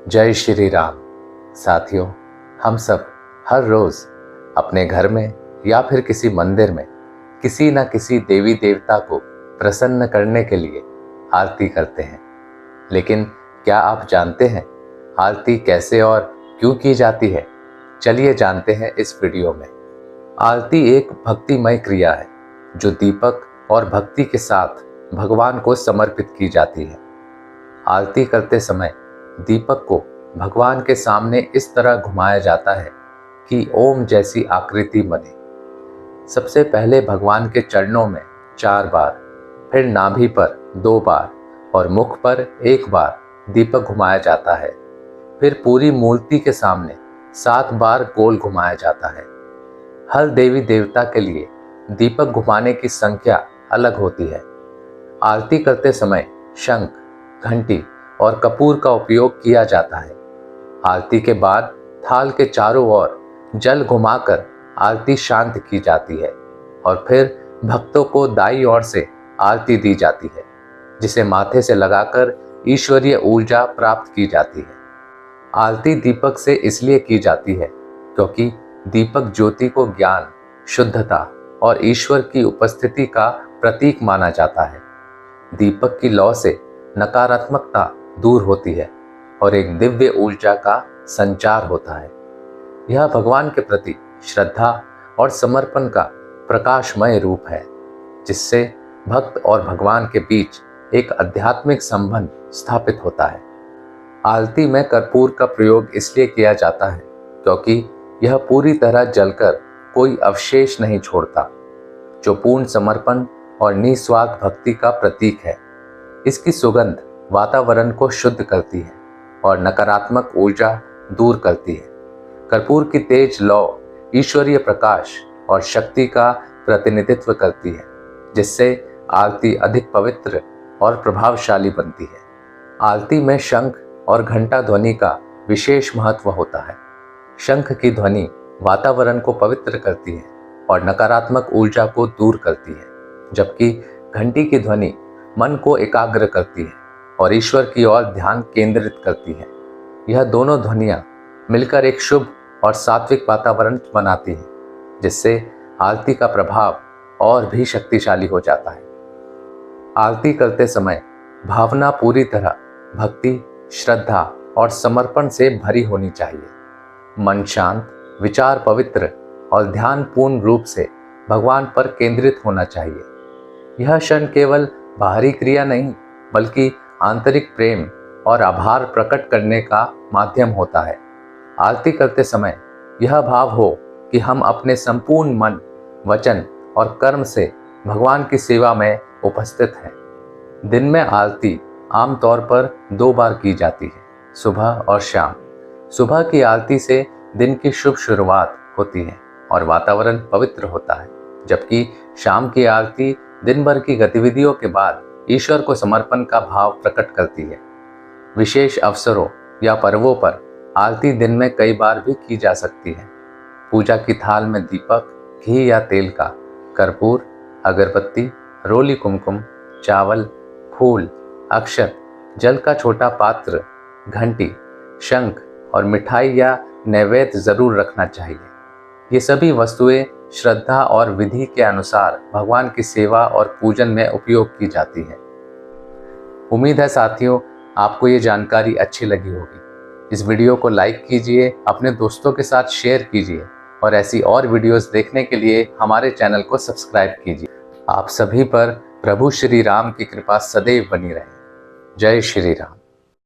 जय श्री राम। साथियों, हम सब हर रोज अपने घर में या फिर किसी मंदिर में किसी न किसी देवी देवता को प्रसन्न करने के लिए आरती करते हैं। लेकिन क्या आप जानते हैं आरती कैसे और क्यों की जाती है? चलिए जानते हैं इस वीडियो में। आरती एक भक्तिमय क्रिया है जो दीपक और भक्ति के साथ भगवान को समर्पित की जाती है। आरती करते समय दीपक को भगवान के सामने इस तरह घुमाया जाता है कि ओम जैसी आकृति बने। सबसे पहले भगवान के चरणों में 4 बार, फिर नाभि पर 2 बार और मुख पर 1 बार दीपक घुमाया जाता है। फिर पूरी मूर्ति के सामने 7 बार गोल घुमाया जाता है। हर देवी देवता के लिए दीपक घुमाने की संख्या अलग होती है। आरती करते समय शंख, घंटी और कपूर का उपयोग किया जाता है। आरती के बाद थाल के चारों ओर जल घुमाकर आरती शांत की जाती है और फिर भक्तों को दाईं ओर से आरती दी जाती है, जिसे माथे से लगाकर ईश्वरीय ऊर्जा प्राप्त की जाती है। आरती दीपक से इसलिए की जाती है क्योंकि दीपक ज्योति को ज्ञान, शुद्धता और ईश्वर की उपस्थिति का प्रतीक माना जाता है। दीपक की लौ से नकारात्मकता दूर होती है और एक दिव्य ऊर्जा का संचार होता है। यह भगवान के प्रति श्रद्धा और समर्पण का प्रकाशमय रूप है, जिससे भक्त और भगवान के बीच एक आध्यात्मिक संबंध स्थापित होता है। आरती में कर्पूर का प्रयोग इसलिए किया जाता है क्योंकि यह पूरी तरह जलकर कोई अवशेष नहीं छोड़ता, जो पूर्ण समर्पण और निस्वार्थ भक्ति का प्रतीक है। इसकी सुगंध वातावरण को शुद्ध करती है और नकारात्मक ऊर्जा दूर करती है। कर्पूर की तेज लौ ईश्वरीय प्रकाश और शक्ति का प्रतिनिधित्व करती है, जिससे आरती अधिक पवित्र और प्रभावशाली बनती है। आरती में शंख और घंटा ध्वनि का विशेष महत्व होता है। शंख की ध्वनि वातावरण को पवित्र करती है और नकारात्मक ऊर्जा को दूर करती है, जबकि घंटी की ध्वनि मन को एकाग्र करती है और ईश्वर की ओर ध्यान केंद्रित करती है। यह दोनों ध्वनियाँ मिलकर एक शुभ और सात्विक वातावरण बनाती हैं, जिससे आरती का प्रभाव और भी शक्तिशाली हो जाता है। आरती करते समय भावना पूरी तरह भक्ति, श्रद्धा और समर्पण से भरी होनी चाहिए। मन शांत, विचार पवित्र और ध्यान पूर्ण रूप से भगवान पर केंद्रित होना चाहिए। यह क्षण केवल बाहरी क्रिया नहीं, बल्कि आंतरिक प्रेम और आभार प्रकट करने का माध्यम होता है। आरती करते समय यह भाव हो कि हम अपने संपूर्ण मन, वचन और कर्म से भगवान की सेवा में उपस्थित हैं। दिन में आरती आमतौर पर 2 बार की जाती है, सुबह और शाम। सुबह की आरती से दिन की शुभ शुरुआत होती है और वातावरण पवित्र होता है, जबकि शाम की आरती दिन भर की गतिविधियों के बाद ईश्वर को समर्पण का भाव प्रकट करती है। विशेष अवसरों या पर्वों पर आरती दिन में कई बार भी की जा सकती है। पूजा की थाल में दीपक, घी या तेल का, कर्पूर, अगरबत्ती, रोली कुमकुम, चावल, फूल, अक्षत, जल का छोटा पात्र, घंटी, शंख और मिठाई या नैवेद्य जरूर रखना चाहिए। ये सभी वस्तुएं श्रद्धा और विधि के अनुसार भगवान की सेवा और पूजन में उपयोग की जाती है। उम्मीद है साथियों, आपको ये जानकारी अच्छी लगी होगी। इस वीडियो को लाइक कीजिए, अपने दोस्तों के साथ शेयर कीजिए और ऐसी और वीडियोस देखने के लिए हमारे चैनल को सब्सक्राइब कीजिए। आप सभी पर प्रभु श्री राम की कृपा सदैव बनी रहे। जय श्री राम।